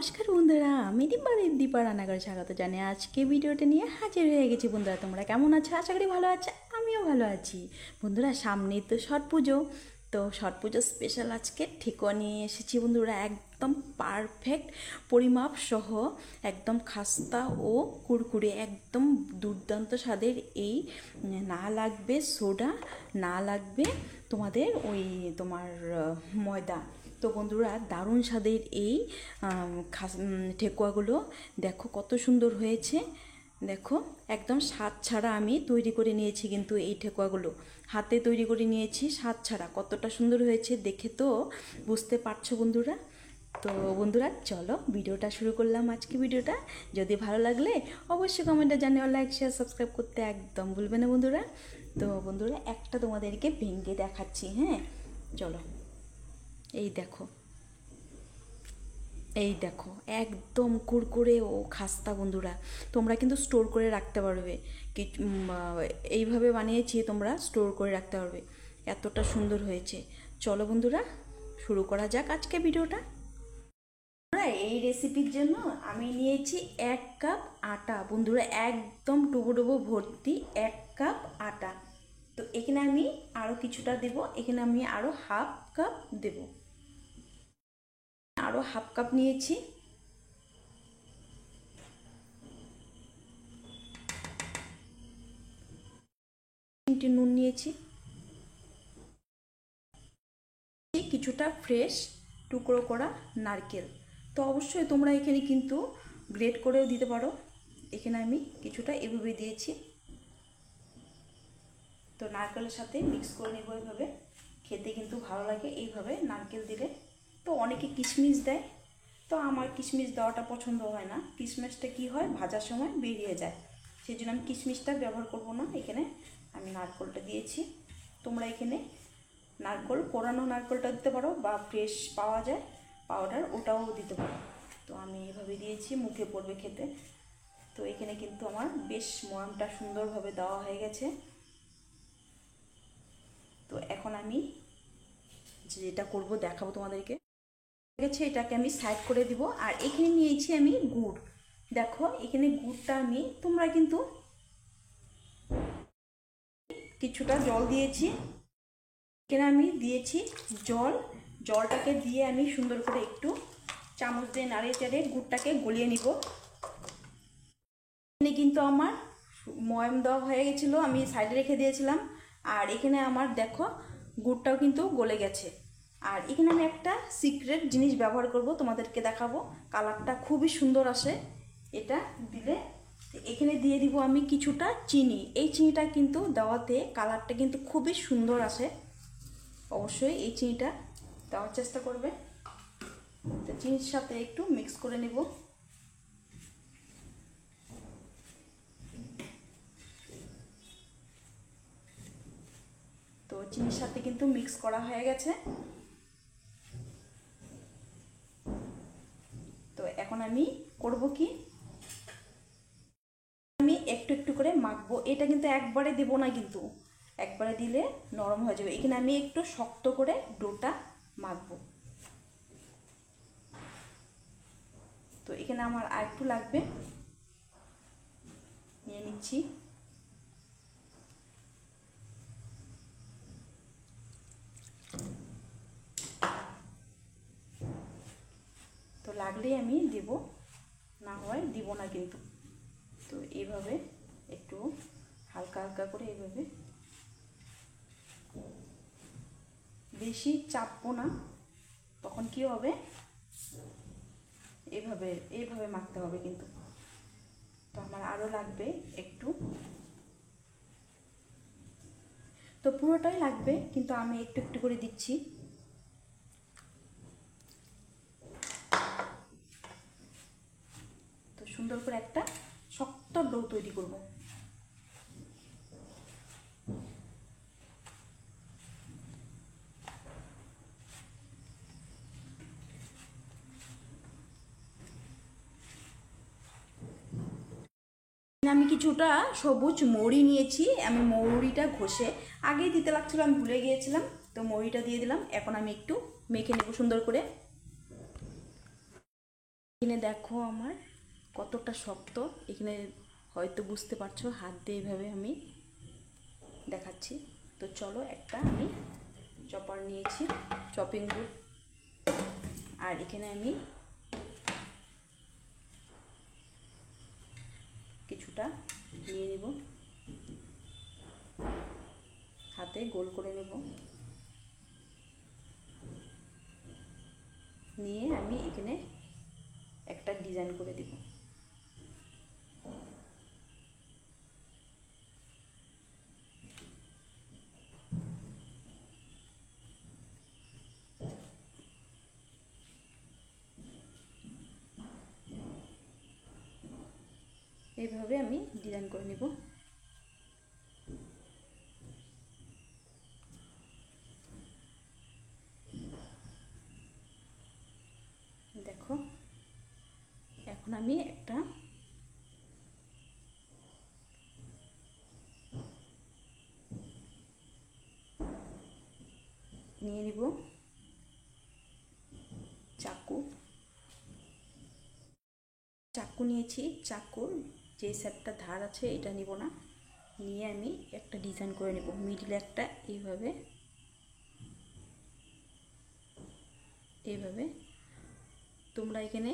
নমস্কার বন্ধুরা, আমি দীপা রান্নাঘরে স্বাগত জানিয়ে আজকে ভিডিওটা নিয়ে হাজির হয়ে গেছি। বন্ধুরা তোমরা কেমন আছো? আশা করি ভালো আছো, আমিও ভালো আছি। বন্ধুরা সামনেই তো ছট পুজো, তো ছট পুজো স্পেশাল আজকে ঠেকুয়া নিয়ে এসেছি। বন্ধুরা একদম পারফেক্ট পরিমাপ সহ, একদম খাস্তা ও কুরকুরে, একদম দুর্দান্ত স্বাদের এই। না লাগবে সোডা, না লাগবে তোমাদের তোমার ময়দা। তো বন্ধুরা দারুণ স্বাদের এই ঠেকুয়াগুলো দেখো কত সুন্দর হয়েছে। দেখো একদম স্বাদ ছাড়া আমি তৈরি করে নিয়েছি, কিন্তু এই ঠেকুয়াগুলো হাতে তৈরি করে নিয়েছি স্বাদ ছাড়া। কতটা সুন্দর হয়েছে দেখে তো বুঝতে পারছো বন্ধুরা। তো বন্ধুরা চলো ভিডিওটা শুরু করলাম। আজকে ভিডিওটা যদি ভালো লাগলে অবশ্যই কমেন্টে জানিও, লাইক শেয়ার সাবস্ক্রাইব করতে একদম ভুলবে না বন্ধুরা। তো বন্ধুরা একটা তোমাদেরকে ভেঙে দেখাচ্ছি, হ্যাঁ চলো। এই দেখো একদম কুরকুরে ও খাস্তা। বন্ধুরা তোমরা কিন্তু স্টোর করে রাখতে পারবে, এইভাবে বানিয়েছি, তোমরা স্টোর করে রাখতে পারবে। এতটা সুন্দর হয়েছে। চলো বন্ধুরা শুরু করা যাক আজকে ভিডিওটা। এই রেসিপির জন্য আমি নিয়েছি 1 কাপ আটা। বন্ধুরা একদম ডুবো ভর্তি 1 কাপ আটা। তো এখানে আমি আরও কিছুটা দেব, এখানে আমি আরও হাফ কাপ দেব, আরও হাফ কাপ নিয়েছি। নুন নিয়েছি, কিছুটা ফ্রেশ টুকরো করা নারকেল। তো অবশ্যই তোমরা এখানে কিন্তু গ্রেট করেও দিতে পারো। এখানে আমি কিছুটা এভাবে দিয়েছি। তো নারকেলের সাথে মিক্স করে নেব এইভাবে। খেতে কিন্তু ভালো লাগে এইভাবে নারকেল দিলে। তো অনেকে কিশমিশ দেয়, তো আমার কিশমিশ দেওয়াটা পছন্দ হয় না। কিশমিশটা কি হয়, ভাজার সময় বেরিয়ে যায়, সেই জন্য আমি কিশমিশটা ব্যবহার করব না। এখানে আমি নারকেলটা দিয়েছি। তোমরা এখানে নারকেল কোরানো নারকেলটা দিতে পারো, বা ফ্রেশ পাওয়া যায় পাউডার, ওটাও দিতে পারো। তো আমি এইভাবে দিয়েছি, মুখে পড়বে খেতে। তো এখানে কিন্তু আমার বেশ ময়ামটা সুন্দরভাবে দেওয়া হয়ে গেছে। তো এখন আমি যেটা করব দেখাবো তোমাদেরকে। এটাকে আমি সাইড করে দিব। আর এখানে নিয়েছি আমি গুড়। দেখো এখানে গুড়টা আমি, তোমরা কিন্তু কিছুটা জল দিয়েছি, এখানে আমি দিয়েছি জল। জলটাকে দিয়ে আমি সুন্দর করে একটু চামচ দিয়ে নাড়িয়ে চাড়িয়ে গুড়টাকে গলিয়ে নিব। এখানে কিন্তু আমার ময়াম দেওয়া হয়ে গেছিলো, আমি সাইডে রেখে দিয়েছিলাম। আর এখানে আমার দেখো গুড়টাও কিন্তু গলে গেছে। আর এখানে আমি একটা সিক্রেট জিনিস ব্যবহার করব, তোমাদেরকে দেখাবো। কালারটা খুবই সুন্দর আসে এটা দিলে। এখানে দিয়ে দিব আমি কিছুটা চিনি। এই চিনিটা কিন্তু দেওয়াতে কালারটা কিন্তু খুবই সুন্দর আসে। অবশ্যই এই চিনিটা দেওয়ার চেষ্টা করবে। তো চিনির সাথে একটু মিক্স করে নেব। তো চিনির সাথে কিন্তু মিক্স করা হয়ে গেছে। তো এখন আমি করব কি, আমি একটু একটু করে মাখবো। এটা কিন্তু একবারে দেব না, কিন্তু একবারে দিলে নরম হয়ে যাবে। এখানে আমি একটু শক্ত করে ডোটা মাখবো। তো এখানে আমার আর একটু লাগবে, নিয়ে নিচ্ছি। তো লাগলেই আমি দেব, না হয় দিব না কিন্তু। তো এইভাবে একটু হালকা হালকা করে এইভাবে, বেশি চাপবো না, তখন কি হবে, এইভাবে এইভাবে মাখতে হবে কিন্তু। তো আমার আরও লাগবে একটু, তো পুরোটাই লাগবে, কিন্তু আমি একটু একটু করে দিচ্ছি। তো সুন্দর করে একটা শক্ত ডো তৈরি করব। আমি কিছুটা সবুজ মৌরি নিয়েছি, আমি মৌরিটা ঘষে আগেই দিতে লাগছিল, আমি ভুলে গিয়েছিলাম। তো মৌরিটা দিয়ে দিলাম। এখন আমি একটু মেখে নেব সুন্দর করে। এখানে দেখো আমার কতটা শক্ত, এখানে হয়তো বুঝতে পারছো, হাত দিয়ে এইভাবে আমি দেখাচ্ছি। তো চলো, একটা আমি চপার নিয়েছি, চপিং বোর্ড, আর এখানে আমি কিছুটা নিয়ে নেব, হাতে গোল করে নেব, নিয়ে আমি এখানে একটা ডিজাইন করে দেব। এইভাবে আমি ডিজাইন করে নেব। দেখো, এখন আমি একটা নিয়ে নিব চাকু নিয়েছি। চাকুর যে সেটটা ধার আছে এটা নিব না, নিয়ে আমি একটা ডিজাইন করে নেব, মিডিলে একটা এইভাবে। তোমরা এখানে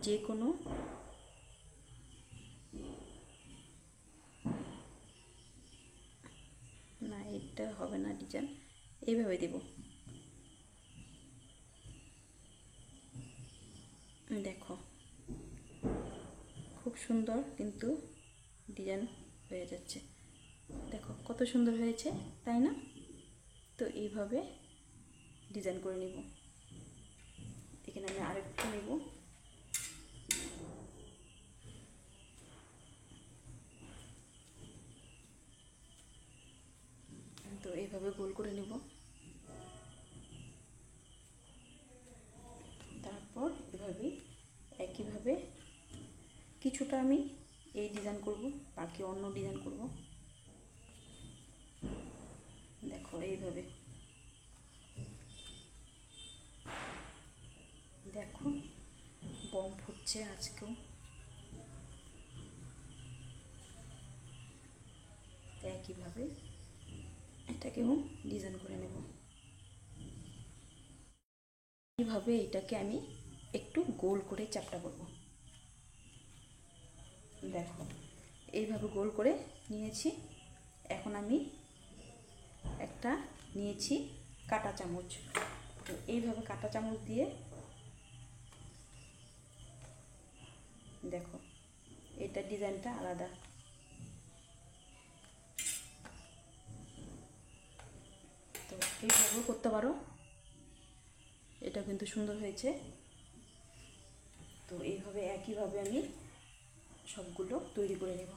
যে কোনো না, এটা হবে না ডিজাইন, এইভাবে দেব। দেখো, খুব সুন্দর কিন্তু ডিজাইন হয়ে যাচ্ছে। দেখো কত সুন্দর হয়েছে, তাই না? তো এইভাবে ডিজাইন করে নিব। এখানে আমি আরেকটু নেব, তো এইভাবে গোল করে নিব। তারপর এভাবে একইভাবে কিছুটা আমি এই ডিজাইন করব, বাকি অন্য ডিজাইন করব। দেখো এইভাবে, দেখো বম ফুটছে আজকেও। একইভাবে এটাকেও ডিজাইন করে নেব। এইভাবে এটাকে আমি একটু গোল করে চ্যাপটা করব। দেখো এইভাবে গোল করে নিয়েছি। এখন আমি একটা নিয়েছি কাঁটা চামচ, তো এইভাবে কাঁটা চামচ দিয়ে দেখো, এটা ডিজাইনটা আলাদা। তো এইভাবেও করতে পারো, এটা কিন্তু সুন্দর হয়েছে। তো এইভাবে একইভাবে আমি সবগুলো তৈরি করে নেব।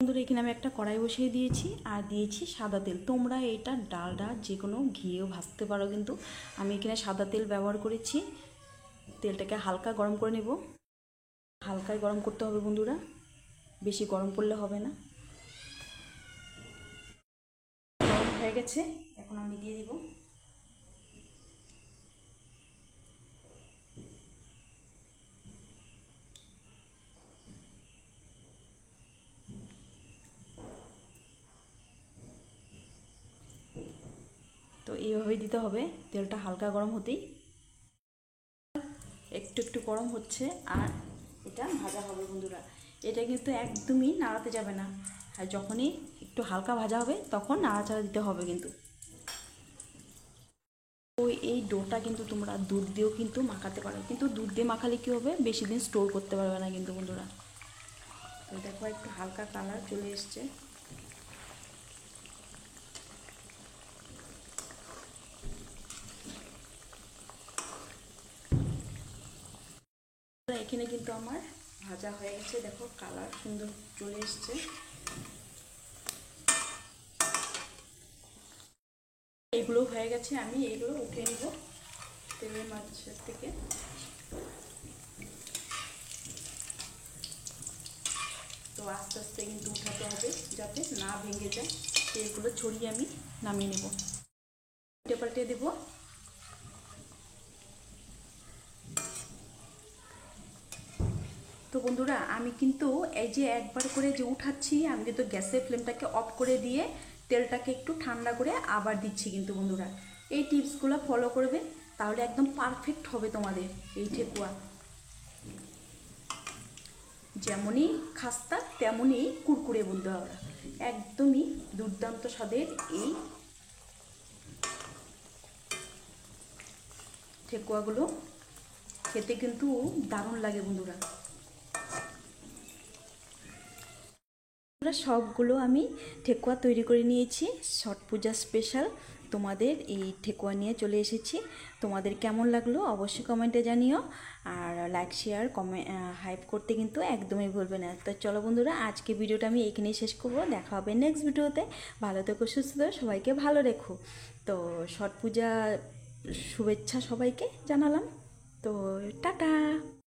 বন্ধুরা, এখানে আমি একটা কড়াই বসিয়ে দিয়েছি আর দিয়েছি সাদা তেল। তোমরা এটা ডালডা যে কোনো ঘিয়েও ভাজতে পারো, কিন্তু আমি এখানে সাদা তেল ব্যবহার করেছি। তেলটাকে হালকা গরম করে নেব, হালকাই গরম করতে হবে বন্ধুরা, বেশি গরম করলে হবে না। গরম হয়ে গেছে, এখন আমি দিয়ে দিব তো এইভাবেই দিতে হবে। তেলটা হালকা গরম হতেই, একটু একটু গরম হচ্ছে আর এটা ভাজা হবে বন্ধুরা। এটা কিন্তু একদমই নাড়াতে যাবে না, আর যখনই একটু হালকা ভাজা হবে তখন নাড়াচাড়া দিতে হবে কিন্তু। ওই এই ডোটা কিন্তু তোমরা দুধ দিয়েও কিন্তু মাখাতে পারো, কিন্তু দুধ দিয়ে মাখালে কী হবে, বেশি দিন স্টোর করতে পারবে না কিন্তু বন্ধুরা। তো দেখো একটু হালকা কালার চলে এসছে। এখানে কিন্তু আমার ভাজা হয়ে গেছে, দেখো কালার সুন্দর চলে এসছে। এগুলো হয়ে গেছে, আমি এগুলো উঠিয়ে নিব তেলের মাঝের থেকে। তো আস্তে আস্তে কিন্তু উঠাতে হবে। যাতে না ভেঙে যায় তেলগুলো ছড়িয়ে আমি নামিয়ে নেব। পাল্টে দেব। তো বন্ধুরা আমি কিন্তু এই যে একবার করে যে উঠাচ্ছি, আমি কিন্তু গ্যাসের ফ্লেমটাকে অফ করে দিয়ে তেলটাকে একটু ঠান্ডা করে আবার দিচ্ছি। কিন্তু বন্ধুরা এই টিপসগুলো ফলো করবে, তাহলে একদম পারফেক্ট হবে তোমাদের এই ঠেকুয়া। যেমনই খাস্তা তেমনই কুরকুরে বন্ধুরা, একদমই দুর্দান্ত স্বাদের এই ঠেকুয়াগুলো খেতে কিন্তু দারুণ লাগে বন্ধুরা। সবগুলো আমি ঠেকুয়া তৈরি করে নিয়েছি, ছট পূজা স্পেশাল তোমাদের এই ঠেকুয়া নিয়ে চলে এসেছি। তোমাদের কেমন লাগলো অবশ্যই কমেন্টে জানিও, আর লাইক শেয়ার হাইপ করতে কিন্তু একদমই ভুলবে না। তো চলো বন্ধুরা, আজকে ভিডিওটা আমি এখানেই শেষ করবো। দেখা হবে নেক্সট ভিডিওতে। ভালো থেকো, সুস্থ থেকো, সবাইকে ভালো রেখো। তো ছট পূজা শুভেচ্ছা সবাইকে জানালাম। তো টাটা।